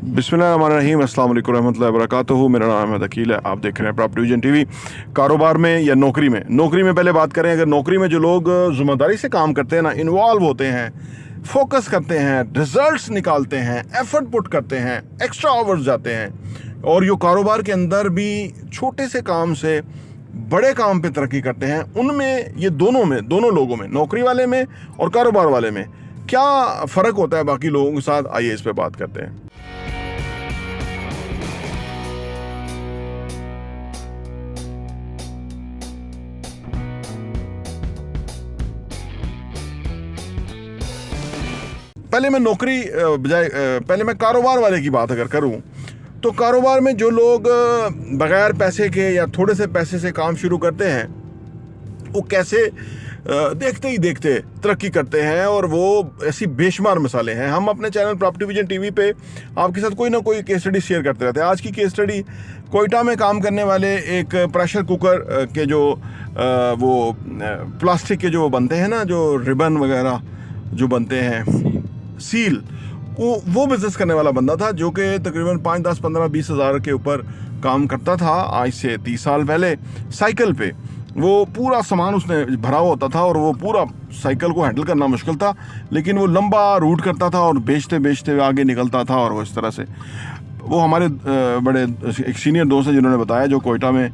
बिस्मिल्लाहिर्रहमानिर्रहीम, अस्सलाम वालेकुम रहमतुल्लाहि व बरकातुहू। मेरा नाम अहमद अकील है। आप देख रहे हैं प्रॉपर्टी विजन टीवी। कारोबार में या नौकरी में पहले बात करें। अगर नौकरी में जो लोग ज़िम्मेदारी से काम करते हैं ना, इन्वॉल्व होते हैं, फोकस करते हैं, रिजल्ट्स निकालते हैं, एफर्ट पुट करते हैं, एक्स्ट्रा आवर्स जाते हैं, और यो कारोबार के अंदर भी छोटे से काम से बड़े काम पे तरक्की करते हैं, उनमें ये दोनों लोगों में, नौकरी वाले में और कारोबार वाले में क्या फ़र्क होता है बाकी लोगों के साथ, आइए इस पे बात करते हैं। पहले मैं कारोबार वाले की बात अगर करूं, तो कारोबार में जो लोग बगैर पैसे के या थोड़े से पैसे से काम शुरू करते हैं, वो कैसे देखते ही देखते तरक्की करते हैं, और वो ऐसी बेशुमार मिसालें हैं। हम अपने चैनल प्रॉपर्टी विजन टीवी पे आपके साथ कोई ना कोई केस स्टडी शेयर करते रहते हैं। आज की केस स्टडी कोयटा में काम करने वाले एक प्रेशर कुकर के जो वो प्लास्टिक के जो बनते हैं ना, जो रिबन वगैरह जो बनते हैं, सील, वो बिज़नेस करने वाला बंदा था, जो कि तकरीबन 5, 10, 15, 20 हज़ार के ऊपर काम करता था आज से 30 साल पहले। साइकिल पे वो पूरा सामान उसने भरा हुआ होता था, और वो पूरा साइकिल को हैंडल करना मुश्किल था, लेकिन वो लंबा रूट करता था और बेचते बेचते आगे निकलता था। और वो इस तरह से, वो हमारे बड़े एक सीनियर दोस्त हैं जिन्होंने बताया, जो कोयटा में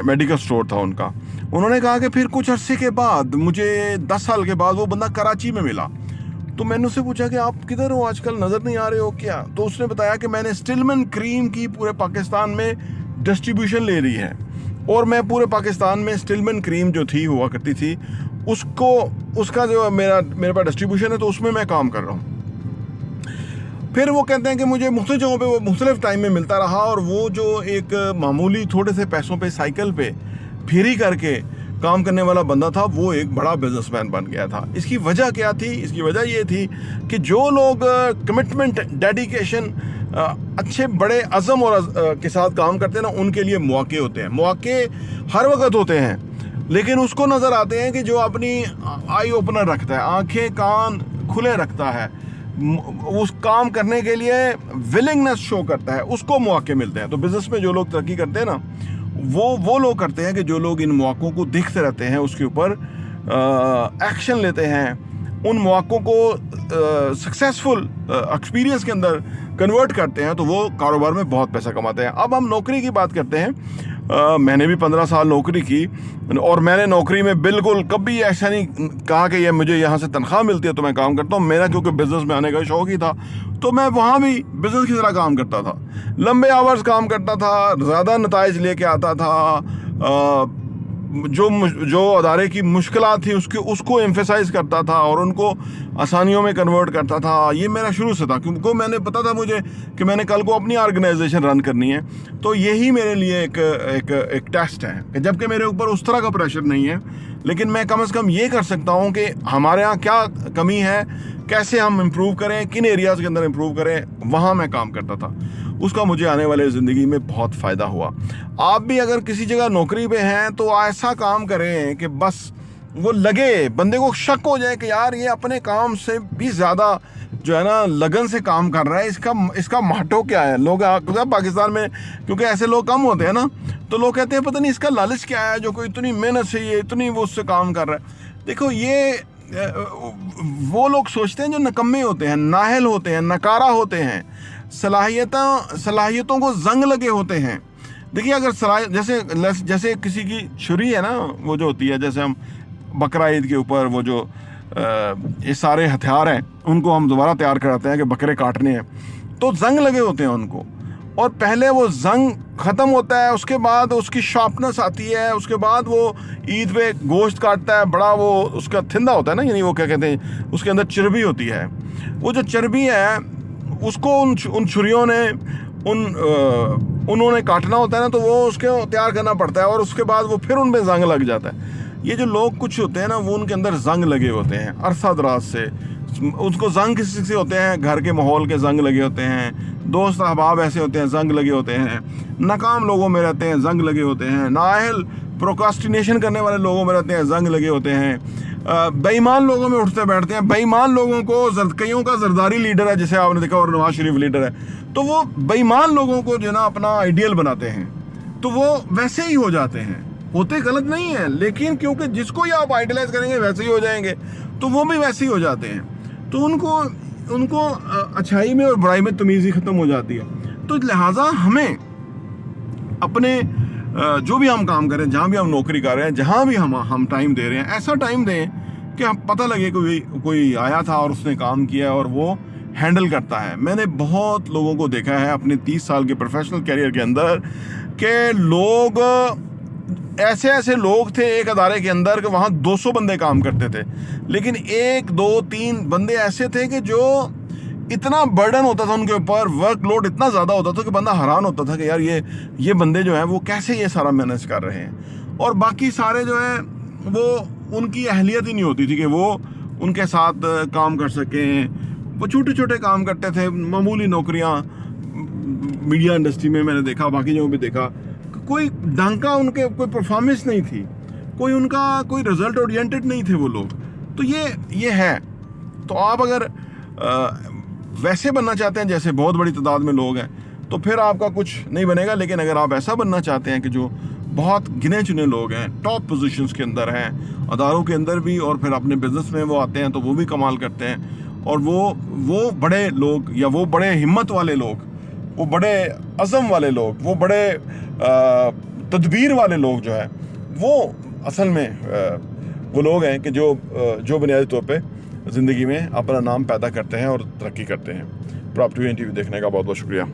मेडिकल स्टोर था उनका। उन्होंने कहा कि फिर कुछ अरसे के बाद, मुझे 10 साल के बाद, वो बंदा कराची में मिला। तो मैंने उससे पूछा कि आप किधर हो आजकल, नज़र नहीं आ रहे हो क्या? तो उसने बताया कि मैंने स्टिलमैन क्रीम की पूरे पाकिस्तान में डिस्ट्रीब्यूशन ले ली है, और मैं पूरे पाकिस्तान में स्टिलमैन क्रीम जो थी, हुआ करती थी, उसका जो मेरे पास डिस्ट्रीब्यूशन है, तो उसमें मैं काम कर रहा हूँ। फिर वो कहते हैं कि मुझे मुख्तलिफ जगहों पे वो मुख्तलिफ टाइम में मिलता रहा, और वो जो एक मामूली थोड़े से पैसों पे साइकिल पे फेरी करके काम करने वाला बंदा था, वो एक बड़ा बिजनेसमैन बन गया था। इसकी वजह क्या थी? इसकी वजह ये थी कि जो लोग कमिटमेंट, डेडिकेशन, अच्छे बड़े अज़म और के साथ काम करते हैं ना, उनके लिए मौके होते हैं। मौके हर वक्त होते हैं, लेकिन उसको नज़र आते हैं कि जो अपनी आई ओपनर रखता है, आंखें कान खुले रखता है, उस काम करने के लिए विलिंगनेस शो करता है, उसको मौके मिलते हैं। तो बिज़नेस में जो लोग तरक्की करते हैं ना, वो लोग करते हैं कि जो लोग इन मौक़ों को देखते रहते हैं, उसके ऊपर एक्शन लेते हैं, उन मौक़ों को सक्सेसफुल एक्सपीरियंस के अंदर कन्वर्ट करते हैं, तो वो कारोबार में बहुत पैसा कमाते हैं। अब हम नौकरी की बात करते हैं। मैंने भी 15 साल नौकरी की, और मैंने नौकरी में बिल्कुल कभी ऐसा नहीं कहा कि ये मुझे यहाँ से तनख्वाह मिलती है तो मैं काम करता हूँ। मेरा क्योंकि बिज़नेस में आने का शौक़ ही था, तो मैं वहाँ भी बिज़नेस की तरह काम करता था, लंबे आवर्स काम करता था, ज़्यादा नताइज लेके आता था, जो अदारे की मुश्किलात थी उसको एम्फेसाइज करता था, और उनको आसानियों में कन्वर्ट करता था। ये मेरा शुरू से था, क्योंकि मैंने पता था मुझे कि मैंने कल को अपनी ऑर्गेनाइजेशन रन करनी है। तो यही मेरे लिए एक टेस्ट है कि जबकि मेरे ऊपर उस तरह का प्रेशर नहीं है, लेकिन मैं कम से कम ये कर सकता हूँ कि हमारे यहाँ क्या कमी है, कैसे हम इम्प्रूव करें, किन एरियाज़ के अंदर इम्प्रूव करें, वहाँ मैं काम करता था। उसका मुझे आने वाले ज़िंदगी में बहुत फ़ायदा हुआ। आप भी अगर किसी जगह नौकरी पे हैं, तो ऐसा काम करें कि बस वो लगे, बंदे को शक हो जाए कि यार ये अपने काम से भी ज़्यादा जो है ना लगन से काम कर रहा है, इसका माटो क्या है। लोग पाकिस्तान में क्योंकि ऐसे लोग कम होते हैं ना, तो लोग कहते हैं पता नहीं इसका लालच क्या है, जो कोई इतनी मेहनत से ये इतनी वो उससे काम कर रहा है। देखो, ये वो लोग सोचते हैं जो नकम्मे होते हैं, नाहल होते हैं, नकारा होते हैं, सलाहियतों को जंग लगे होते हैं। देखिए, अगर जैसे किसी की छुरी है ना, वो जो होती है, जैसे हम बकरा ईद के ऊपर वो जो ये सारे हथियार हैं, उनको हम दोबारा तैयार कराते हैं कि बकरे काटने हैं, तो जंग लगे होते हैं उनको, और पहले वो जंग ख़त्म होता है, उसके बाद उसकी शार्पनेस आती है, उसके बाद वो ईद पे गोश्त काटता है, बड़ा वो उसका थिंदा होता है ना, यानी वो क्या कहते हैं, उसके अंदर चर्बी होती है। वो जो चर्बी है, उसको उन छुरियों ने उन्होंने काटना होता है ना, तो वो उसके तैयार करना पड़ता है, और उसके बाद वो फिर उन पर जंग लग जाता है। ये जो लोग कुछ होते हैं ना, वो उनके अंदर जंग लगे होते हैं अरसा दराज से। उसको जंग किसी से होते हैं, घर के माहौल के जंग लगे होते हैं, दोस्त अहबाब ऐसे होते हैं, जंग लगे होते हैं, नाकाम लोगों में रहते हैं, जंग लगे होते हैं, नाअहल प्रोक्रास्टिनेशन करने वाले लोगों में रहते हैं, जंग लगे होते हैं, बेईमान लोगों में उठते बैठते हैं। बेईमान लोगों को कईयों का जरदारी लीडर है, जिसे आपने देखा, और नवाज शरीफ लीडर है, तो वो बेईमान लोगों को जो ना अपना आइडियल बनाते हैं, तो वो वैसे ही हो जाते हैं। होते गलत नहीं है, लेकिन क्योंकि जिसको ही आप आइडियलाइज करेंगे वैसे ही हो जाएंगे, तो वो भी वैसे ही हो जाते हैं। तो उनको अच्छाई में और बुराई में तमीज़ खत्म हो जाती है। तो लिहाजा हमें अपने जो भी हम काम कर रहे हैं, जहाँ भी हम नौकरी कर रहे हैं, जहाँ भी हम टाइम दे रहे हैं, ऐसा टाइम दें कि हम पता लगे कोई आया था और उसने काम किया और वो हैंडल करता है। मैंने बहुत लोगों को देखा है अपने 30 साल के प्रोफेशनल कैरियर के अंदर कि लोग ऐसे लोग थे एक अदारे के अंदर कि वहाँ 200 बंदे काम करते थे, लेकिन 1 2 3 बंदे ऐसे थे कि जो इतना बर्डन होता था उनके ऊपर, वर्कलोड इतना ज़्यादा होता था कि बंदा हैरान होता था कि यार ये बंदे जो हैं वो कैसे ये सारा मैनेज कर रहे हैं। और बाकी सारे जो हैं वो उनकी अहलियत ही नहीं होती थी कि वो उनके साथ काम कर सकें। वो छोटे छोटे काम करते थे, मामूली नौकरियां। मीडिया इंडस्ट्री में मैंने देखा, बाकी जगहों पे देखा, कोई ढंग का उनके कोई परफॉर्मेंस नहीं थी, कोई रिजल्ट ओरिएंटेड नहीं थे वो लोग। तो ये है। तो आप अगर वैसे बनना चाहते हैं जैसे बहुत बड़ी तादाद में लोग हैं, तो फिर आपका कुछ नहीं बनेगा। लेकिन अगर आप ऐसा बनना चाहते हैं कि जो बहुत गिने चुने लोग हैं, टॉप पोजीशंस के अंदर हैं, अदारों के अंदर भी, और फिर अपने बिजनेस में वो आते हैं तो वो भी कमाल करते हैं, और वो बड़े लोग या वो बड़े हिम्मत वाले लोग, वो बड़े अज़म वाले लोग, वो बड़े तदबीर वाले लोग जो है, वो असल में वो लोग हैं कि जो बुनियादी तौर पे ज़िंदगी में अपना नाम पैदा करते हैं और तरक्की करते हैं। प्रॉपर्टी टीवी देखने का बहुत बहुत शुक्रिया।